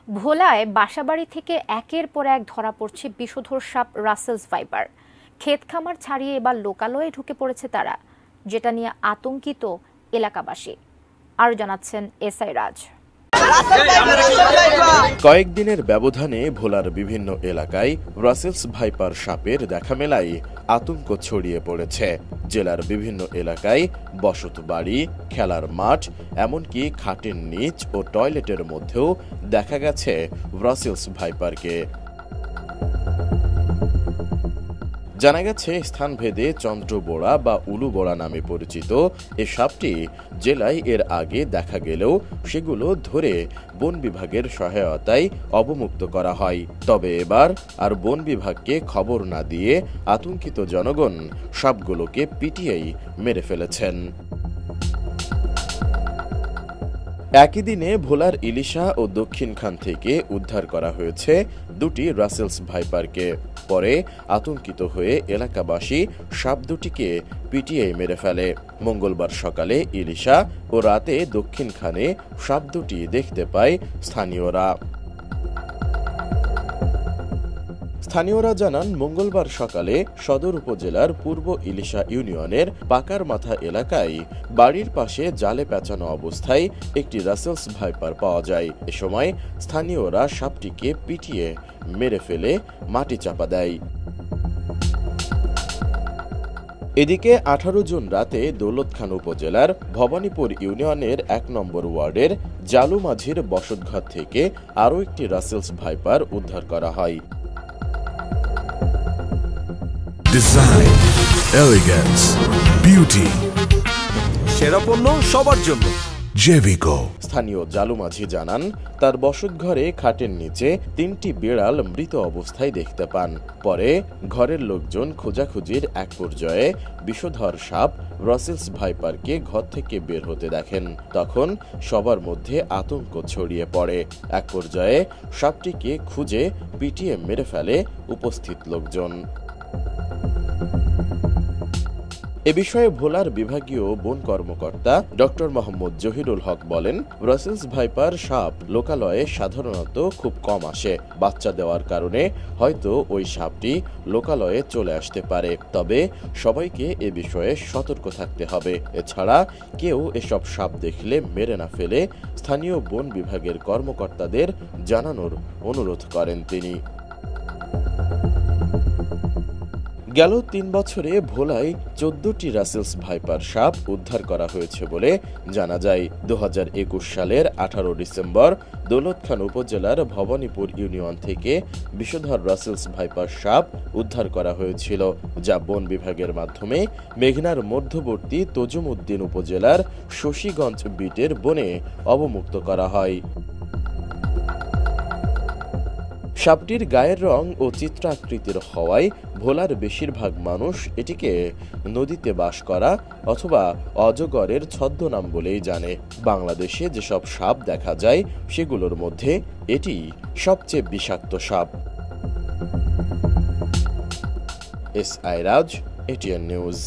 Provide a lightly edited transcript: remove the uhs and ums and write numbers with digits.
ভোলায় বাসাবাড়ি থেকে একের পর এক ধরা পড়ছে বিষধর সাপ রাসেলস ভাইপার। ক্ষেত খামার ছাড়িয়ে এবার লোকালয়ে ঢুকে পড়েছে তারা, যেটা নিয়ে আতঙ্কিত এলাকাবাসী। আরও জানাচ্ছেন এসআই রাজ। কয়েকদিনের ব্যবধানে ভোলার বিভিন্ন এলাকায় রাসেলস ভাইপার সাপের দেখা মেলায় আতঙ্ক ছড়িয়ে পড়েছে। জেলার বিভিন্ন এলাকায় বসত বাড়ি, খেলার মাঠ, এমনকি খাটের নিচ ও টয়লেটের মধ্যেও দেখা গেছে রাসেলস ভাইপারকে। জানা গেছে স্থানভেদে চন্দ্রবোড়া বা উলুবোড়া নামে পরিচিত এ সাপটি জেলায় এর আগে দেখা গেলেও সেগুলো ধরে বন বিভাগের সহায়তায় অবমুক্ত করা হয়। তবে এবার আর বন বিভাগকে খবর না দিয়ে আতঙ্কিত জনগণ সাপগুলোকে পিটিয়েই মেরে ফেলেছেন। একই দিনে ভোলার ইলিশা ও দক্ষিণখান থেকে উদ্ধার করা হয়েছে দুটি রাসেলস ভাইপারকে। পরে আতঙ্কিত হয়ে এলাকাবাসী সাপ দুটিকে পিটিয়ে মেরে ফেলে। মঙ্গলবার সকালে ইলিশা ও রাতে দক্ষিণখানে সাপ দুটি দেখতে পায় স্থানীয়রা। স্থানীয়রা জানান, মঙ্গলবার সকালে সদর উপজেলার পূর্ব ইলিশা ইউনিয়নের পাকার মাথা এলাকায় বাড়ির পাশে জালে পেঁচানো অবস্থায় একটি রাসেলস ভাইপার পাওয়া যায়। এ সময় স্থানীয়রা সাপটিকে পিটিয়ে মেরে ফেলে মাটি চাপা দেয়। এদিকে 18 জুন রাতে দৌলতখান উপজেলার ভবানীপুর ইউনিয়নের 1 নম্বর ওয়ার্ডের জালুমাঝির বসতঘর থেকে আরও একটি রাসেলস ভাইপার উদ্ধার করা হয়। ডিজাইন, এলিগেন্স, বিউটি, সেরা পণ্য সবার জন্য জেভিকো। স্থানীয় জালুমাঝি জানান, তার বসতঘরে খাটের নিচে 3টি বিড়াল মৃত অবস্থায় দেখতে পান। পরে ঘরের লোকজন খোঁজাখুঁজির এক পর্যায়ে বিষধর সাপ রাসেলস ভাইপারকে ঘর থেকে বের হতে দেখেন। তখন সবার মধ্যে আতঙ্ক ছড়িয়ে পড়ে। এক পর্যায়ে সাপটিকে খুঁজে পিটিয়ে মেরে ফেলে উপস্থিত লোকজন। এ বিষয়ে ভোলার বিভাগীয় বন কর্মকর্তা ডক্টর মোহাম্মদ জহিরুল হক বলেন, রাসেলস ভাইপার সাপ লোকালয়ে সাধারণত খুব কম আসে। বাচ্চা দেওয়ার কারণে হয়তো ওই সাপটি লোকালয়ে চলে আসতে পারে। তবে সবাইকে এ বিষয়ে সতর্ক থাকতে হবে। এছাড়া কেউ এসব সাপ দেখলে মেরে না ফেলে স্থানীয় বন বিভাগের কর্মকর্তাদের জানানোর অনুরোধ করেন তিনি। গেল 3 বছরে ভোলায় 14টি রাসেলস ভাইপার সাপ উদ্ধার করা হয়েছে বলে জানা যায়। 2021 সালের 18 ডিসেম্বর দৌলতখান উপজেলার ভবানীপুর ইউনিয়ন থেকে বিষধর রাসেলস ভাইপার সাপ উদ্ধার করা হয়েছিল, যা বন বিভাগের মাধ্যমে মেঘনার মধ্যবর্তী তজুমউদ্দিন উপজেলার শশীগঞ্জ বিটের বনে অবমুক্ত করা হয়। সাপটির গায়ের রং ও চিত্রাকৃতির হওয়ায় ভোলার বেশিরভাগ মানুষ এটিকে নদীতে বাস করা অথবা অজগরের ছদ্মনাম বলেই জানে। বাংলাদেশে যেসব সাপ দেখা যায় সেগুলোর মধ্যে এটি সবচেয়ে বিষাক্ত সাপ। এসআই রাজ, এটিএন নিউজ।